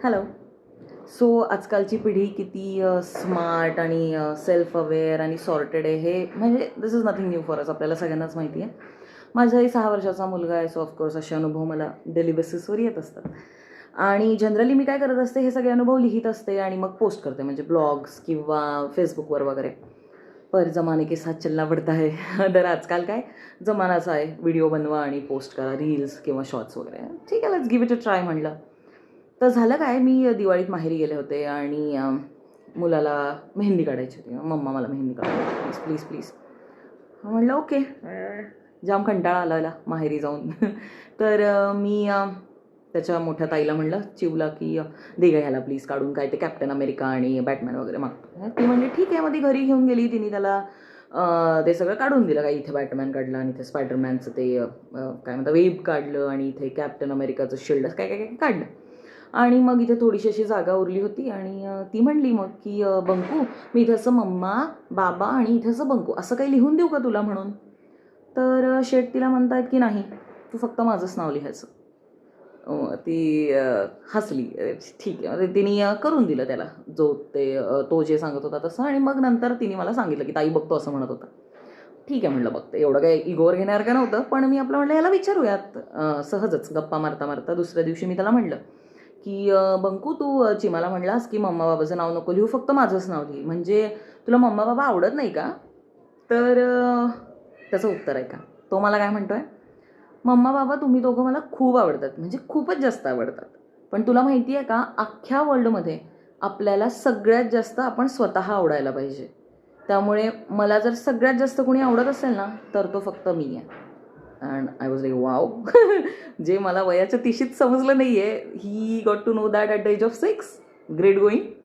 Hello. So आजकालची पिढी किती स्मार्ट आणि सेल्फ अवेअर आणि सॉर्टेड आहे हे म्हणजे this is nothing new for us, आपल्याला सगळ्यांनाच माहिती आहे. माझाही 6 वर्षाचा मुलगा आहे, सो ऑफकोर्स असे अनुभव मला डेली बेसिसवर येत असतात. आणि जनरली मी काय करत असते, हे सगळे अनुभव लिहित असते आणि मग पोस्ट करते, म्हणजे ब्लॉग्स किंवा फेसबुकवर वगैरे. पर जमाने के साथ चलना पडता है. तर आजकाल काय जमानाचा आहे, व्हिडिओ बनवा आणि पोस्ट करा, रील्स किंवा शॉर्ट्स वगैरे. ठीक आहे, let's give it a try म्हणलं. तर झालं काय, मी दिवाळीत माहेरी गेले होते आणि मुलाला मेहंदी काढायची होती. मम्मा मला मेहंदी काढायची, प्लीज प्लीज प्लीज. म्हणलं ओके. जाम कंटाळा आला माहेरी जाऊन. तर मी त्याच्या मोठ्या ताईला म्हणलं, चिवला, की दे ग ह्याला प्लीज काढून, काय ते कॅप्टन अमेरिका आणि बॅटमॅन वगैरे मागतो. ती म्हणली ठीक आहे. मग ती घरी घेऊन गेली, तिने त्याला ते सगळं काढून दिलं. काही इथे बॅटमॅन काढलं आणि इथे स्पायडरमॅनचं ते काय म्हणतात वेब काढलं आणि इथे कॅप्टन अमेरिकाचं शिल्ड काय काय काय काढलं. आणि मग इथे थोडीशी अशी जागा उरली होती आणि ती म्हणली मग, की बंकू, मी इथे असं मम्मा, बाबा आणि इथे असं बंकू असं काही लिहून देऊ का तुला म्हणून. तर शेठ तिला म्हणतायत की नाही, तू फक्त माझंच नाव लिहायचं. ती हसली. ठीक आहे. तिने करून दिलं त्याला, जो ते तो जे सांगत होता तसं. आणि मग नंतर तिने मला सांगितलं की ताई बघतो असं म्हणत होता. ठीक आहे म्हणलं, बघते. एवढं काही इगोवर घेणार का नव्हतं, पण मी आपलं म्हणलं याला विचारूयात सहजच गप्पा मारता मारता. दुसऱ्या दिवशी मी त्याला म्हणलं की बंकू, तू चिमाला म्हणलास की मम्मा बाबाचं नाव नको लिहू, फक्त माझंच नाव लिही, म्हणजे तुला मम्मा बाबा आवडत नाही का. तर त्याचं उत्तर आहे का, तो मला काय म्हणतोय, मम्मा बाबा तुम्ही दोघं मला खूप आवडतात, म्हणजे खूपच जास्त आवडतात. पण तुला माहिती आहे का, अख्ख्या वर्ल्डमध्ये आपल्याला सगळ्यात जास्त आपण स्वतः आवडायला पाहिजे. त्यामुळे मला जर सगळ्यात जास्त कोणी आवडत असेल ना, तर तो फक्त मी आहे. And I was like wow. जे मला वयाच्या तिशीत समजलं नाही आहे, he got to know that at the age of 6. Great going.